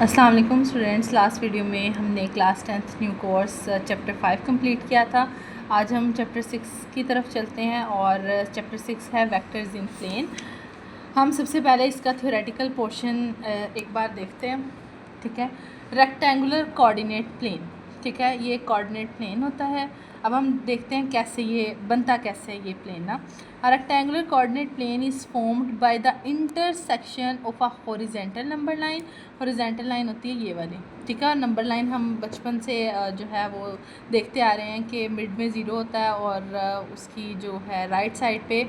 अस्सलाम वालेकुम students. Last video में हमने class 10th new course chapter 5 complete किया था। आज हम चैप्टर 6 की तरफ चलते हैं और चैप्टर 6 है वेक्टर्स इन प्लेन। हम सबसे पहले इसका थ्योरेटिकल पोर्शन एक बार देखते हैं। ठीक है, रेक्टेंगुलर कोऑर्डिनेट प्लेन। ठीक है, ये कोऑर्डिनेट प्लेन होता है। अब हम देखते हैं कैसे ये बनता, कैसे है ये प्लेन ना। A rectangular coordinate plane is formed by the intersection of a horizontal number line। horizontal line होती है ये वाली, ठीक है। और नंबर लाइन हम बचपन से जो है वो देखते आ रहे हैं कि मिड में ज़ीरो होता है और उसकी जो है राइट साइड पे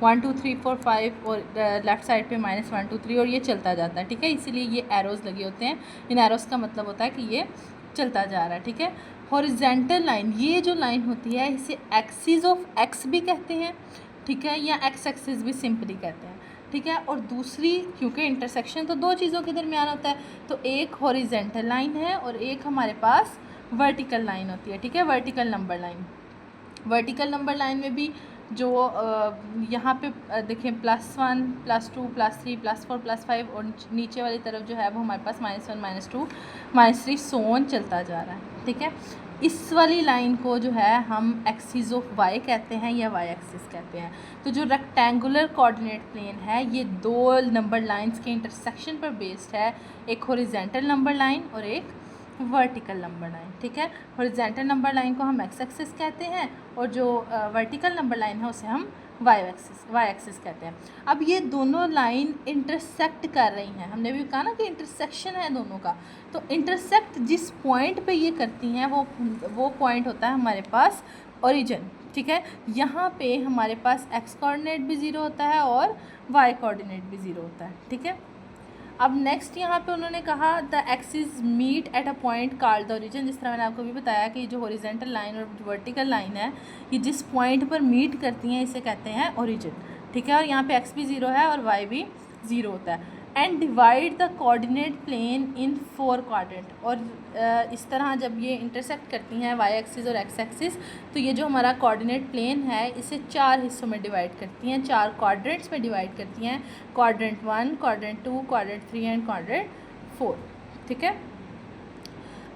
1 2 3 4 5 और लेफ़्ट साइड पे -1 2 3 और ये चलता जाता है। ठीक है, इसीलिए ये एरोज़ लगे होते हैं। इन एरोज़ का मतलब होता है कि ये चलता जा रहा है। ठीक है, हॉरिजेंटल लाइन, ये जो लाइन होती है इसे एक्सिस ऑफ एक्स भी कहते हैं। ठीक है, या एक्स एक्सिस भी सिंपली कहते हैं। ठीक है, और दूसरी, क्योंकि इंटरसेक्शन तो दो चीज़ों के दरमियान होता है, तो एक हॉरिजेंटल लाइन है और एक हमारे पास वर्टिकल लाइन होती है। ठीक है, vertical number line. Vertical number line में भी जो यहाँ पे देखें +1 +2 +3 +4 +5 और नीचे वाली तरफ जो है वो हमारे पास -1 -2 -3 सोन चलता जा रहा है। ठीक है, इस वाली लाइन को जो है हम एक्सिस ऑफ वाई कहते हैं या वाई एक्सिस कहते हैं। तो जो रेक्टेंगुलर कोऑर्डिनेट प्लेन है ये दो नंबर लाइंस के इंटरसेक्शन पर बेस्ड है, एक हॉरिजेंटल नंबर लाइन और एक वर्टिकल नंबर लाइन। ठीक है, हॉरिजेंटल नंबर लाइन को हम एक्स एक्सिस कहते हैं और जो वर्टिकल नंबर लाइन है उसे हम वाई एक्सिस कहते हैं। अब ये दोनों लाइन इंटरसेक्ट कर रही हैं, हमने भी कहा ना कि इंटरसेक्शन है दोनों का। तो इंटरसेक्ट जिस पॉइंट पे ये करती हैं वो पॉइंट होता है हमारे पास ओरिजिन। ठीक है, यहाँ पे हमारे पास एक्स कोऑर्डिनेट भी ज़ीरो होता है और वाई कोऑर्डिनेट भी ज़ीरो होता है। ठीक है, अब नेक्स्ट यहाँ पे उन्होंने कहा the axis meet at a point called the origin. जिस तरह मैंने आपको भी बताया कि जो हॉरिजेंटल लाइन और वर्टिकल लाइन है ये जिस पॉइंट पर मीट करती हैं इसे कहते हैं ओरिजिन। ठीक है, और यहाँ पे एक्स भी ज़ीरो है और वाई भी ज़ीरो होता है। And divide the coordinate plane in 4 quadrant. और इस तरह जब ये इंटरसेक्ट करती हैं वाई एक्सिस और एक्स एक्सिस, तो ये जो हमारा कोऑर्डिनेट प्लेन है इसे 4 हिस्सों में डिवाइड करती हैं, 4 क्वाड्रेंट्स में डिवाइड करती हैं। Quadrant 1, quadrant 2, quadrant 3 and quadrant 4। ठीक है,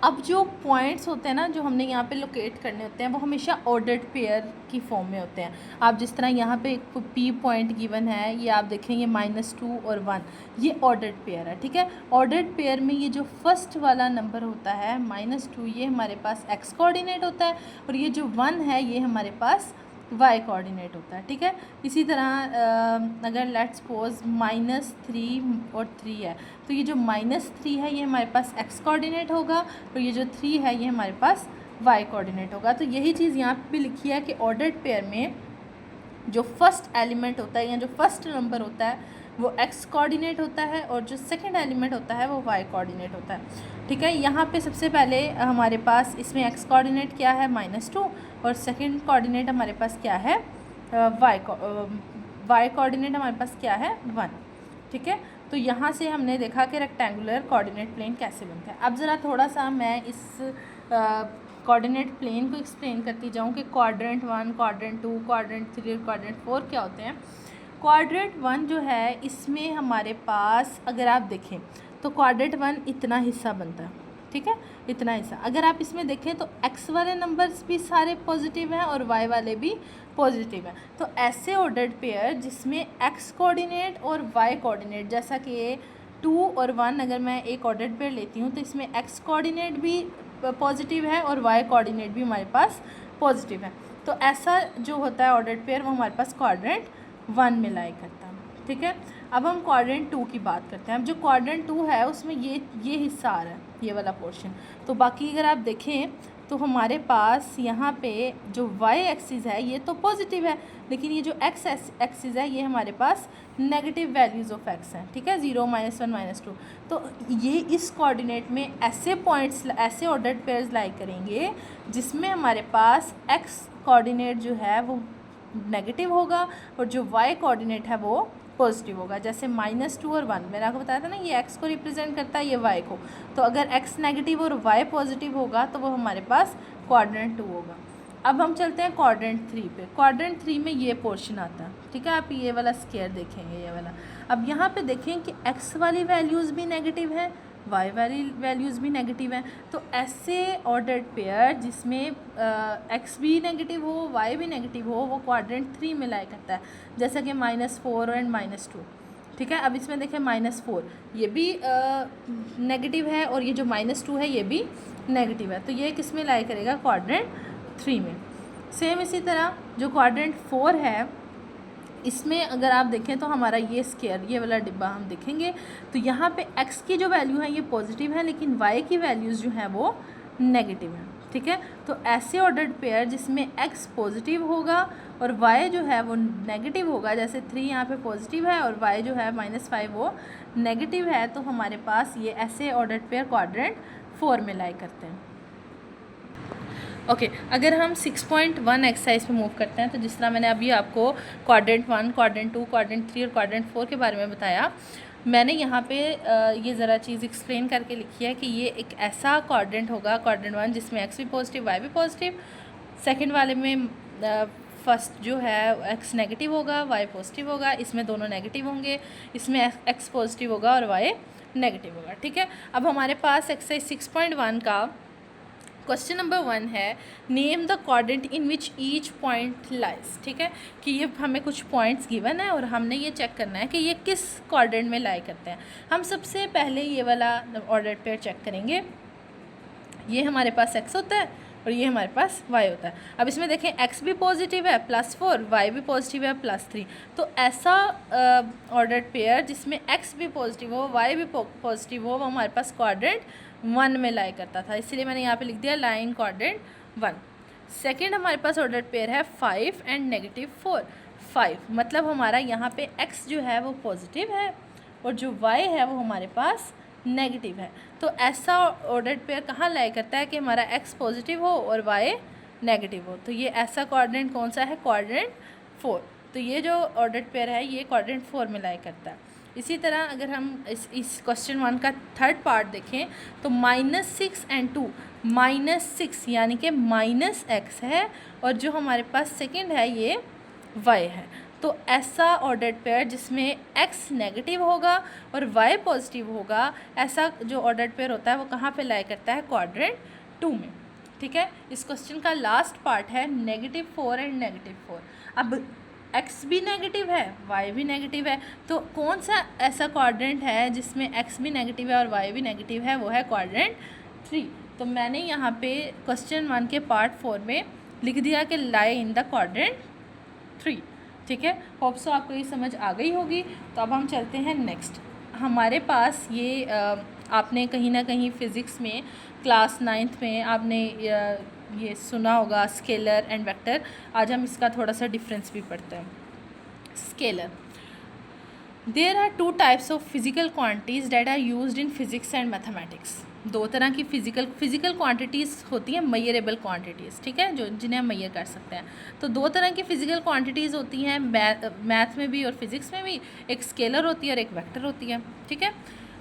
अब जो पॉइंट्स होते हैं ना जो हमने यहाँ पे लोकेट करने होते हैं वो हमेशा ऑर्डर्ड पेयर की फॉर्म में होते हैं। आप जिस तरह यहाँ पे एक पी पॉइंट गिवन है, ये आप देखेंगे -2 और 1, ये ऑर्डर्ड पेयर है। ठीक है, ऑर्डर्ड पेयर में ये जो फर्स्ट वाला नंबर होता है -2, ये हमारे पास एक्स कोऑर्डिनेट होता है और ये जो 1 है ये हमारे पास वाई कोऑर्डिनेट होता है। ठीक है, इसी तरह अगर लेट्स सपोज -3 और 3 है, तो ये जो -3 है ये हमारे पास एक्स कोऑर्डिनेट होगा और ये जो 3 है ये हमारे पास वाई कोऑर्डिनेट होगा। तो यही चीज़ यहाँ पे भी लिखी है कि ऑर्डर्ड पेयर में जो फर्स्ट एलिमेंट होता है या जो फर्स्ट नंबर होता है वो एक्स कोऑर्डिनेट होता है और जो सेकंड एलिमेंट होता है वो वाई कोऑर्डिनेट होता है। ठीक है, यहाँ पे सबसे पहले हमारे पास इसमें एक्स कोऑर्डिनेट क्या है -2 और सेकंड कोऑर्डिनेट हमारे पास क्या है वाई कोऑर्डिनेट हमारे पास क्या है 1। ठीक है, तो यहाँ से हमने देखा कि रेक्टेंगुलर कोऑर्डिनेट प्लेन कैसे बनता है। अब ज़रा थोड़ा सा मैं इस कोऑर्डिनेट प्लेन को एक्सप्लेन करती जाऊँ कि क्वाड्रेंट 1, क्वाड्रेंट 2, क्वाड्रेंट 3 और क्वाड्रेंट 4 क्या होते हैं। क्वाड्रेंट 1 जो है इसमें हमारे पास अगर आप देखें तो क्वाड्रेंट 1 इतना हिस्सा बनता है। ठीक है, इतना हिस्सा अगर आप इसमें देखें तो एक्स वाले नंबर्स भी सारे पॉजिटिव हैं और वाई वाले भी पॉजिटिव हैं। तो ऐसे ऑर्डर्ड पेयर जिसमें एक्स कोऑर्डिनेट और वाई कोऑर्डिनेट, जैसा कि 2 और 1 अगर मैं एक ऑर्डर्ड पेयर लेती हूँ तो इसमें एक्स कोऑर्डिनेट भी पॉजिटिव है और वाई कोऑर्डिनेट भी हमारे पास पॉजिटिव है। तो ऐसा जो होता है ऑर्डर्ड पेयर वो हमारे पास क्वाड्रेंट 1 में लाई करता है। ठीक है, अब हम क्वाड्रेंट 2 की बात करते हैं। अब जो क्वाड्रेंट 2 है उसमें ये हिस्सा आ रहा है, ये वाला पोर्शन। तो बाकी अगर आप देखें तो हमारे पास यहाँ पे जो वाई एक्सिस है ये तो पॉजिटिव है, लेकिन ये जो एक्स एक्सिस है ये हमारे पास नेगेटिव वैल्यूज़ ऑफ एक्स हैं। ठीक है, 0 -1 -2। तो ये इस कोऑर्डिनेट में ऐसे पॉइंट्स, ऐसे ऑर्डर्ड पेयर्स लाई करेंगे जिसमें हमारे पास एक्स कोऑर्डिनेट जो है वो नेगेटिव होगा और जो वाई कोऑर्डिनेट है वो पॉजिटिव होगा। जैसे -2 और 1 मैंने आपको बताया था ना, ये एक्स को रिप्रेजेंट करता है, ये वाई को। तो अगर एक्स नेगेटिव और वाई पॉजिटिव होगा तो वो हमारे पास क्वाड्रेंट 2 होगा। अब हम चलते हैं क्वाड्रेंट 3 पे। क्वाड्रेंट 3 में ये पोर्शन आता है। ठीक है, आप ये वाला स्क्वायर देखेंगे, ये वाला। अब यहाँ पे देखें कि एक्स वाली वैल्यूज़ भी नेगेटिव है वाई वाली वैल्यूज़ भी नेगेटिव हैं। तो ऐसे ऑर्डर्ड पेयर जिसमें एक्स भी नेगेटिव हो, वाई भी नेगेटिव हो, वो क्वाड्रेंट 3 में लाई करता है, जैसा कि -4 एंड -2। ठीक है, अब इसमें देखें -4 ये भी नेगेटिव है और ये जो -2 है ये भी नेगेटिव है, तो ये किस में लाई करेगा? क्वाड्रेंट 3 में। सेम इसी तरह जो क्वाड्रेंट 4 है, इसमें अगर आप देखें तो हमारा ये स्क्वायर, ये वाला डिब्बा हम देखेंगे तो यहाँ पे x की जो वैल्यू है ये पॉजिटिव है, लेकिन y की वैल्यूज़ जो हैं वो नेगेटिव हैं। ठीक है, तो ऐसे ऑर्डर्ड पेयर जिसमें x पॉजिटिव होगा और y जो है वो नेगेटिव होगा, जैसे 3 यहाँ पे पॉजिटिव है और y जो है -5 वो नेगेटिव है, तो हमारे पास ये ऐसे ऑर्डर्ड पेयर क्वाड्रेंट 4 में लाई करते हैं। ओके, अगर हम 6.1 एक्सरसाइज पे मूव करते हैं, तो जिस तरह मैंने अभी आपको क्वाड्रेंट 1, क्वाड्रेंट 2, क्वाड्रेंट 3 और क्वाड्रेंट 4 के बारे में बताया, मैंने यहाँ पे ये ज़रा चीज़ एक्सप्लेन करके लिखी है कि ये एक ऐसा क्वाड्रेंट होगा, क्वाड्रेंट 1 जिसमें एक्स भी पॉजिटिव, वाई भी पॉजिटिव, सेकेंड वाले में फर्स्ट जो है एक्स नेगेटिव होगा, वाई पॉजिटिव होगा, इसमें दोनों नेगेटिव होंगे, इसमें एक्स पॉजिटिव होगा और वाई नेगेटिव होगा। ठीक है, अब हमारे पास एक्सरसाइज 6.1 का क्वेश्चन नंबर 1 है, name the quadrant in which each point lies. ठीक है, कि ये हमें कुछ पॉइंट्स गिवन है और हमने ये चेक करना है कि ये किस क्वाड्रेंट में लाई करते हैं। हम सबसे पहले ये वाला ऑर्डर पेयर चेक करेंगे। ये हमारे पास x होता है और ये हमारे पास y होता है। अब इसमें देखें x भी पॉजिटिव है +4, y भी पॉजिटिव है +3, तो ऐसा ऑर्डर्ड पेयर जिसमें x भी पॉजिटिव हो, y भी पॉजिटिव हो, वो हमारे पास क्वाड्रेंट 1 में लाई करता था, इसलिए मैंने यहाँ पे लिख दिया लाइन क्वाड्रेंट 1। सेकेंड हमारे पास ऑर्डर्ड पेयर है 5 एंड -4। 5 मतलब हमारा यहाँ पे x जो है वो पॉजिटिव है और जो y है वो हमारे पास नेगेटिव है। तो ऐसा ऑर्डर्ड पेयर कहाँ लाई करता है कि हमारा x पॉजिटिव हो और y नेगेटिव हो, तो ये ऐसा क्वाड्रेंट कौन सा है? क्वाड्रेंट 4। तो ये जो ऑर्डर्ड पेयर है ये क्वाड्रेंट 4 में लाई करता है। इसी तरह अगर हम इस क्वेश्चन 1 का थर्ड पार्ट देखें तो -6 एंड 2, -6 यानी कि -x है और जो हमारे पास सेकेंड है ये y है। तो ऐसा ऑर्डर्ड पेयर जिसमें x नेगेटिव होगा और y पॉजिटिव होगा, ऐसा जो ऑर्डर्ड पेयर होता है वो कहाँ पे लाई करता है? क्वाड्रेंट 2 में। ठीक है, इस क्वेश्चन का लास्ट पार्ट है -4 एंड -4। अब x भी नेगेटिव है, y भी नेगेटिव है, तो कौन सा ऐसा क्वाड्रेंट है जिसमें x भी नेगेटिव है और y भी नेगेटिव है? वो है क्वाड्रेंट 3। तो मैंने यहाँ पे क्वेश्चन 1 के पार्ट 4 में लिख दिया कि लाई इन द क्वाड्रेंट 3। ठीक है, होप सो आपको ये समझ आ गई होगी। तो अब हम चलते हैं नेक्स्ट। हमारे पास ये आपने कहीं ना कहीं फ़िज़िक्स में क्लास 9th में आपने ये सुना होगा स्केलर एंड वेक्टर। आज हम इसका थोड़ा सा डिफरेंस भी पढ़ते हैं। Scalar, there are 2 types of physical quantities that are used in physics and mathematics. 2 तरह की फिज़िकल क्वांटिटीज़ होती हैं, मेजरेबल क्वांटिटीज़। ठीक है, जो जिन्हें हम मेजर कर सकते हैं। तो 2 तरह की फिज़िकल क्वांटिटीज़ होती हैं मैथ में भी और फिज़िक्स में भी, एक स्केलर होती है और एक वेक्टर होती है। ठीक है,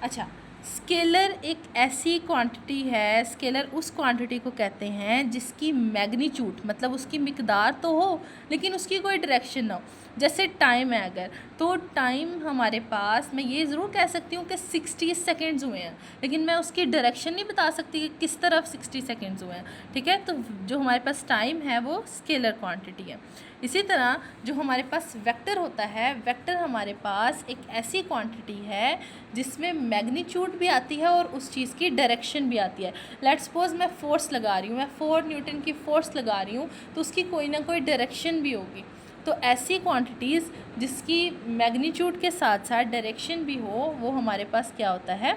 अच्छा, स्केलर एक ऐसी क्वांटिटी है, स्केलर उस क्वांटिटी को कहते हैं जिसकी मैग्नीट्यूड मतलब उसकी मिकदार तो हो लेकिन उसकी कोई डायरेक्शन ना हो। जैसे टाइम है, अगर तो टाइम हमारे पास, मैं ये ज़रूर कह सकती हूँ कि 60 सेकेंड्स हुए हैं, लेकिन मैं उसकी डायरेक्शन नहीं बता सकती कि किस तरफ 60 सेकेंड्स हुए हैं। ठीक है, तो जो हमारे पास टाइम है वो स्केलर क्वांटिटी है। इसी तरह जो हमारे पास वेक्टर होता है, वेक्टर हमारे पास एक ऐसी क्वांटिटी है जिसमें मैग्नीट्यूड भी आती है और उस चीज़ की डायरेक्शन भी आती है। लेट्स सपोज मैं फोर्स लगा रही हूँ, मैं 4 न्यूटन की फोर्स लगा रही हूँ, तो उसकी कोई ना कोई डायरेक्शन भी होगी। तो ऐसी क्वांटिटीज़ जिसकी मैग्नीट्यूड के साथ साथ डायरेक्शन भी हो, वो हमारे पास क्या होता है?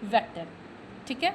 वेक्टर। ठीक है।